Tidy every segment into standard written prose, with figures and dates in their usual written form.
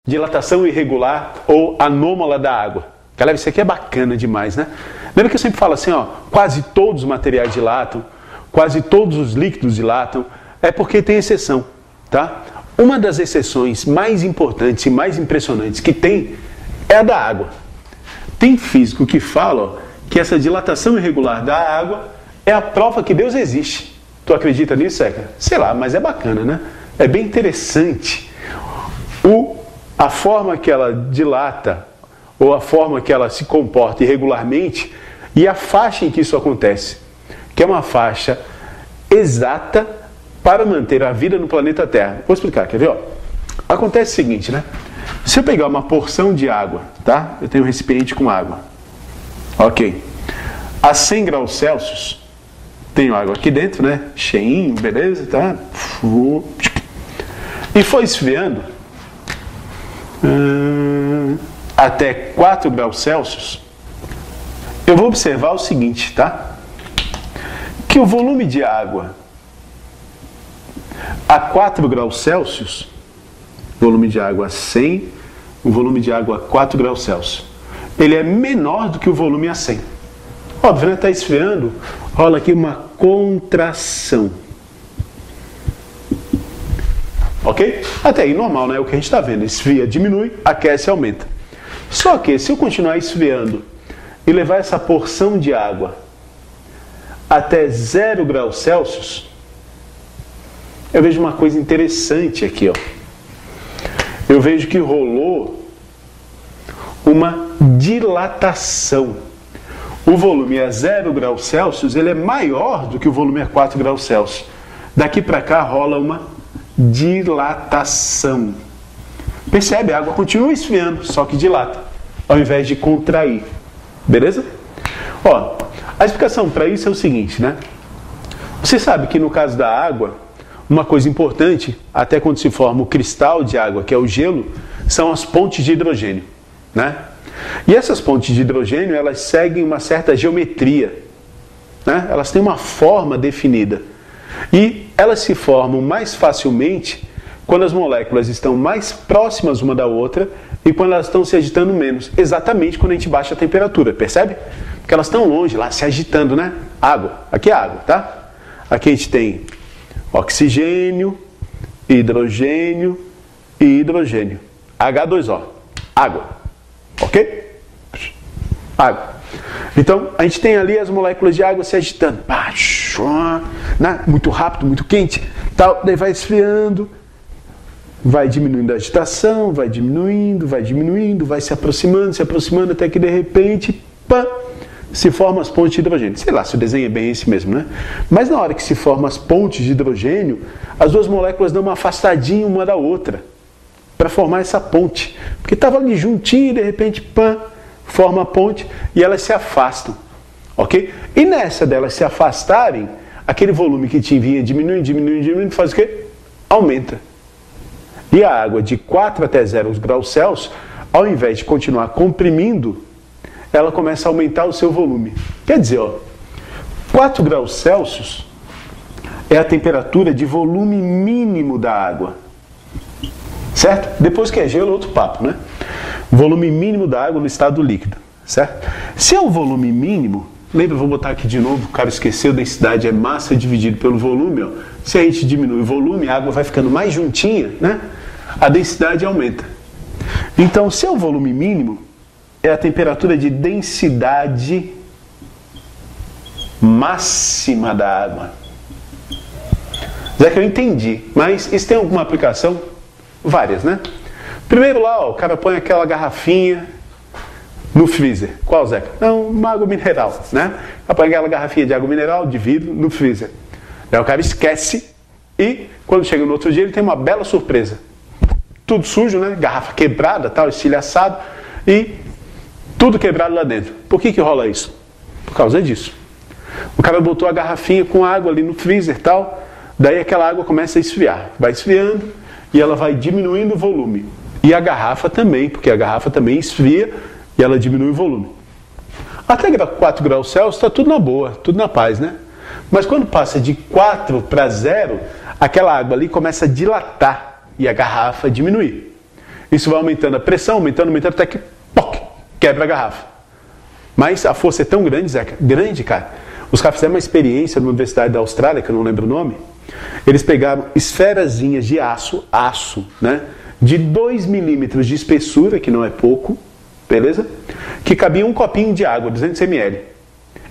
dilatação irregular ou anômala da água. Galera, isso aqui é bacana demais, né? Lembra que eu sempre falo assim, ó, quase todos os materiais dilatam, quase todos os líquidos dilatam, é porque tem exceção, tá? Uma das exceções mais importantes e mais impressionantes que tem é a da água. Tem físico que fala, ó, que essa dilatação irregular da água é a prova que Deus existe. Tu acredita nisso, Zeca? Sei lá, mas é bacana, né? É bem interessante a forma que ela dilata ou a forma que ela se comporta irregularmente e a faixa em que isso acontece, que é uma faixa exata para manter a vida no planeta Terra. Vou explicar, quer ver? Ó? Acontece o seguinte, né? Se eu pegar uma porção de água, tá? Eu tenho um recipiente com água. Ok. A 100 graus Celsius, tenho água aqui dentro, né? Cheinho, beleza, tá? E foi esfriando até 4 graus Celsius, eu vou observar o seguinte, tá? Que o volume de água a 4 graus Celsius, volume de água a 100, o volume de água a 4 graus Celsius, ele é menor do que o volume a 100. Óbvio, né? Está esfriando, rola aqui uma contração. Ok? Até aí normal, né? O que a gente está vendo. Esfria, diminui, aquece, aumenta. Só que se eu continuar esfriando e levar essa porção de água até 0 graus Celsius, eu vejo uma coisa interessante aqui, ó. Eu vejo que rolou uma dilatação. O volume a 0 graus Celsius, ele é maior do que o volume a 4 graus Celsius. Daqui para cá rola uma dilatação. Percebe? A água continua esfriando, só que dilata, ao invés de contrair. Beleza? Ó, a explicação para isso é o seguinte, né? Você sabe que no caso da água, uma coisa importante, até quando se forma o cristal de água, que é o gelo, são as pontes de hidrogênio, né? E essas pontes de hidrogênio, elas seguem uma certa geometria, né? Elas têm uma forma definida. E elas se formam mais facilmente quando as moléculas estão mais próximas uma da outra e quando elas estão se agitando menos. Exatamente quando a gente baixa a temperatura, percebe? Porque elas estão longe lá, se agitando, né? Água, aqui é água, tá? Aqui a gente tem oxigênio, hidrogênio e hidrogênio. H2O, água, ok? Água. Então, a gente tem ali as moléculas de água se agitando. Né? Muito rápido, muito quente. Tal. Daí vai esfriando, vai diminuindo a agitação, vai diminuindo, vai se aproximando, até que de repente, pá, se formam as pontes de hidrogênio. Sei lá se o desenho é bem esse mesmo, né? Mas na hora que se formam as pontes de hidrogênio, as duas moléculas dão uma afastadinha uma da outra para formar essa ponte. Porque estava ali juntinho e de repente, pá, forma a ponte e elas se afastam, ok? E nessa delas se afastarem, aquele volume que vinha diminuindo, faz o quê? Aumenta. E a água de 4 até 0 graus Celsius, ao invés de continuar comprimindo, ela começa a aumentar o seu volume. Quer dizer, ó, 4 graus Celsius é a temperatura de volume mínimo da água. Certo? Depois que é gelo, outro papo, né? Volume mínimo da água no estado líquido, certo? Se é o volume mínimo, lembra, vou botar aqui de novo, o cara esqueceu, densidade é massa dividido pelo volume, ó. Se a gente diminui o volume, a água vai ficando mais juntinha, né? A densidade aumenta. Então, se é o volume mínimo, é a temperatura de densidade máxima da água. Já que eu entendi, mas isso tem alguma aplicação? Várias, né? Primeiro lá, ó, o cara põe aquela garrafinha no freezer. Qual, Zeca? Não, uma água mineral, né? Põe aquela garrafinha de água mineral, de vidro, no freezer. Daí o cara esquece e quando chega no outro dia ele tem uma bela surpresa. Tudo sujo, né? Garrafa quebrada, tal, estilhaçado e tudo quebrado lá dentro. Por que rola isso? Por causa disso. O cara botou a garrafinha com água ali no freezer, tal, daí aquela água começa a esfriar. Vai esfriando e ela vai diminuindo o volume. E a garrafa também, porque a garrafa também esfria e ela diminui o volume. Até 4 graus Celsius está tudo na boa, tudo na paz, né? Mas quando passa de 4 para 0, aquela água ali começa a dilatar e a garrafa diminuir. isso vai aumentando a pressão, aumentando, até que poc, quebra a garrafa. Mas a força é tão grande, Zeca, grande, cara. Os caras fizeram uma experiência na Universidade da Austrália, que eu não lembro o nome. Eles pegaram esferazinhas de aço, né? De 2 milímetros de espessura, que não é pouco, beleza? Que cabia um copinho de água, 200 ml.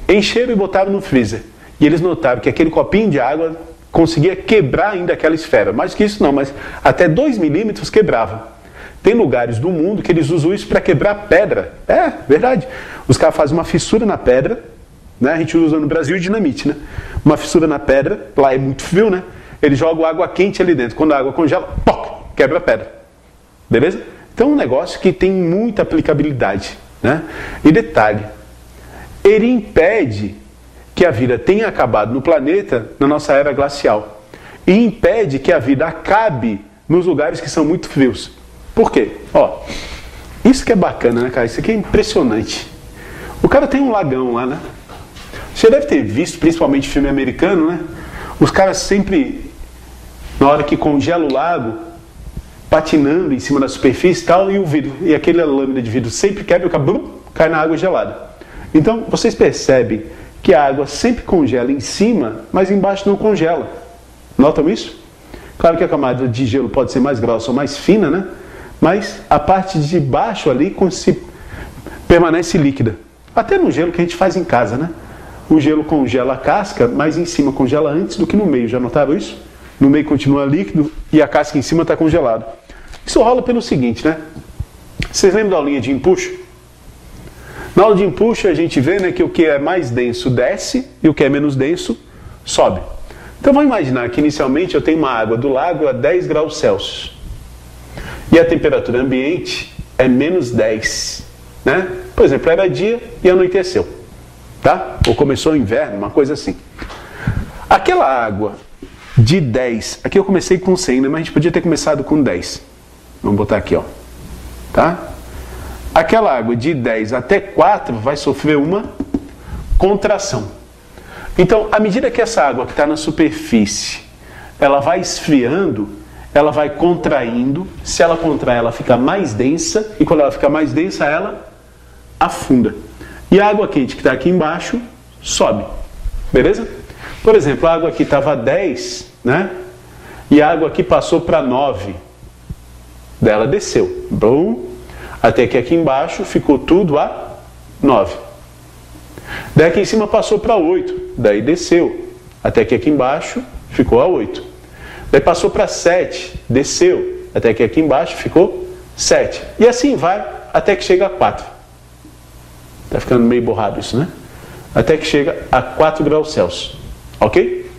Encheram e botaram no freezer. E eles notaram que aquele copinho de água conseguia quebrar ainda aquela esfera. Mais que isso não, mas até 2 milímetros quebrava. Tem lugares do mundo que eles usam isso para quebrar pedra. É, verdade. Os caras fazem uma fissura na pedra, né? A gente usa no Brasil dinamite, né? Uma fissura na pedra, lá é muito frio, né? Eles jogam água quente ali dentro. Quando a água congela, poc, quebra a pedra. Beleza? Então é um negócio que tem muita aplicabilidade, né? E detalhe, ele impede que a vida tenha acabado no planeta na nossa era glacial. E impede que a vida acabe nos lugares que são muito frios. Por quê? Ó, isso que é bacana, né, cara? Isso aqui é impressionante. O cara tem um lagão lá, né? Você deve ter visto, principalmente filme americano, né? Os caras sempre, na hora que congela o lago, patinando em cima da superfície e tal, e o vidro, e aquela lâmina de vidro sempre quebra e cai na água gelada. Então, vocês percebem que a água sempre congela em cima, mas embaixo não congela. Notam isso? Claro que a camada de gelo pode ser mais grossa ou mais fina, né? Mas a parte de baixo ali permanece líquida. Até no gelo que a gente faz em casa, né? O gelo congela a casca, mas em cima congela antes do que no meio. Já notaram isso? No meio continua líquido e a casca em cima está congelada. Isso rola pelo seguinte, né? Vocês lembram da aulinha de empuxo? Na aula de empuxo a gente vê, né, que o que é mais denso desce e o que é menos denso sobe. Então vamos imaginar que inicialmente eu tenho uma água do lago a 10 graus Celsius. E a temperatura ambiente é menos 10. Né? Por exemplo, era dia e anoiteceu. Tá? Ou começou o inverno, uma coisa assim. Aquela água de 10, aqui eu comecei com 100, né? Mas a gente podia ter começado com 10. Vamos botar aqui, ó. Tá? Aquela água de 10 até 4 vai sofrer uma contração. Então, à medida que essa água que está na superfície, ela vai esfriando, ela vai contraindo. Se ela contrai, ela fica mais densa. E quando ela fica mais densa, ela afunda. E a água quente que está aqui embaixo sobe. Beleza? Por exemplo, a água aqui estava 10, né? E a água aqui passou para 9. Dela desceu. Bom, até que aqui embaixo ficou tudo a 9. Daí aqui em cima passou para 8. Daí desceu. Até que aqui embaixo ficou a 8. Daí passou para 7. Desceu. Até que aqui embaixo ficou 7. E assim vai até que chega a 4. Está ficando meio borrado isso, né? Até que chega a 4 graus Celsius. Ok?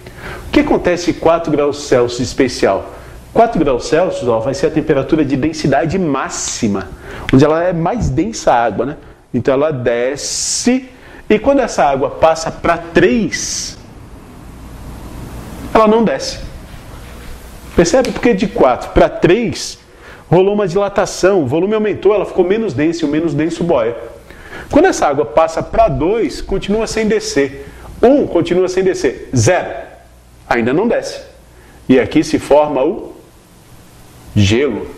O que acontece em 4 graus Celsius especial? 4 graus Celsius, ó, vai ser a temperatura de densidade máxima, onde ela é mais densa a água, né? Então ela desce, e quando essa água passa para 3, ela não desce. Percebe? Porque de 4 para 3 rolou uma dilatação, o volume aumentou, ela ficou menos densa, e o menos denso boia. Quando essa água passa para 2, continua sem descer. 1 continua sem descer. 0 ainda não desce. E aqui se forma o gelo.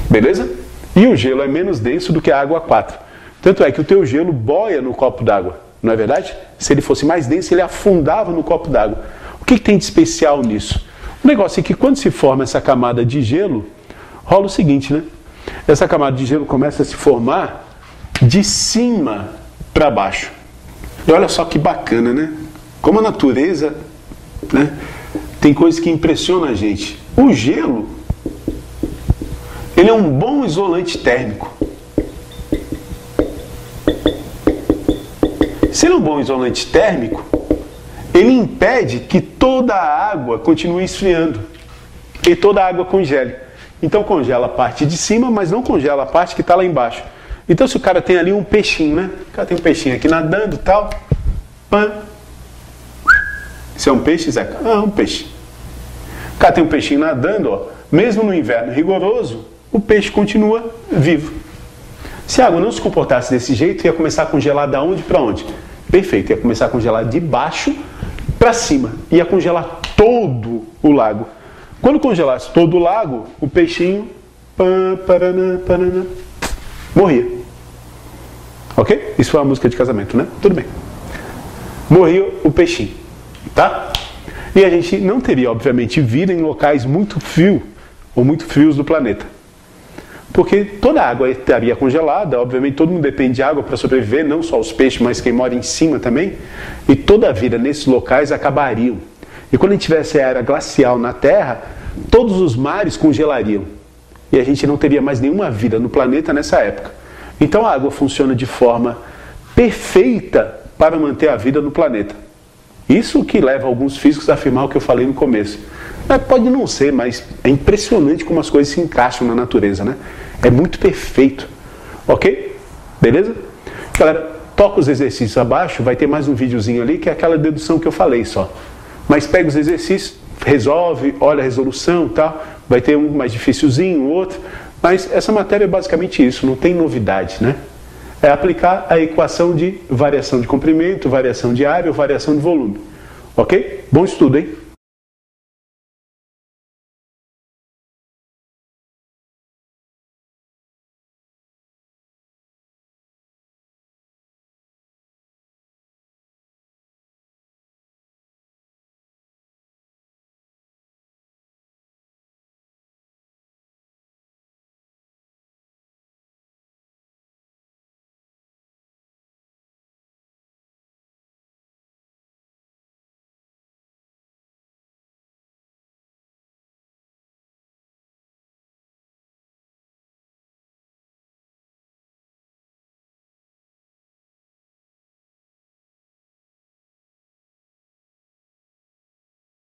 Beleza? E o gelo é menos denso do que a água 4. Tanto é que o teu gelo boia no copo d'água. Não é verdade? Se ele fosse mais denso, ele afundava no copo d'água. O que tem de especial nisso? O negócio é que quando se forma essa camada de gelo, rola o seguinte, né? Essa camada de gelo começa a se formar de cima para baixo. E olha só que bacana, né? Como a natureza, né, tem coisas que impressionam a gente. O gelo, ele é um bom isolante térmico. Se ele é um bom isolante térmico, ele impede que toda a água continue esfriando e toda a água congele. Então congela a parte de cima, mas não congela a parte que está lá embaixo. Então se o cara tem ali um peixinho, né? O cara tem um peixinho aqui nadando e tal. Pã. Isso é um peixe, Zeca? Ah, um peixe. O cara tem um peixinho nadando, ó. Mesmo no inverno rigoroso, o peixe continua vivo. Se a água não se comportasse desse jeito, ia começar a congelar da onde para onde? Perfeito, ia começar a congelar de baixo para cima. Ia congelar todo o lago. Quando congelasse todo o lago, o peixinho morria. Ok? Isso foi uma música de casamento, né? Tudo bem. Morria o peixinho, tá? E a gente não teria, obviamente, vida em locais muito frios ou muito frios do planeta. Porque toda a água estaria congelada, obviamente todo mundo depende de água para sobreviver, não só os peixes, mas quem mora em cima também. E toda a vida nesses locais acabariam. E quando a gente tivesse a era glacial na Terra, todos os mares congelariam. E a gente não teria mais nenhuma vida no planeta nessa época. Então a água funciona de forma perfeita para manter a vida no planeta. Isso que leva alguns físicos a afirmar o que eu falei no começo. Pode não ser, mas é impressionante como as coisas se encaixam na natureza, né? É muito perfeito. Ok? Beleza? Galera, toca os exercícios abaixo, vai ter mais um videozinho ali que é aquela dedução que eu falei só. Mas pega os exercícios, resolve, olha a resolução e tal. Vai ter um mais dificilzinho, outro. Mas essa matéria é basicamente isso, não tem novidade, né? É aplicar a equação de variação de comprimento, variação de área ou variação de volume. Ok? Bom estudo, hein?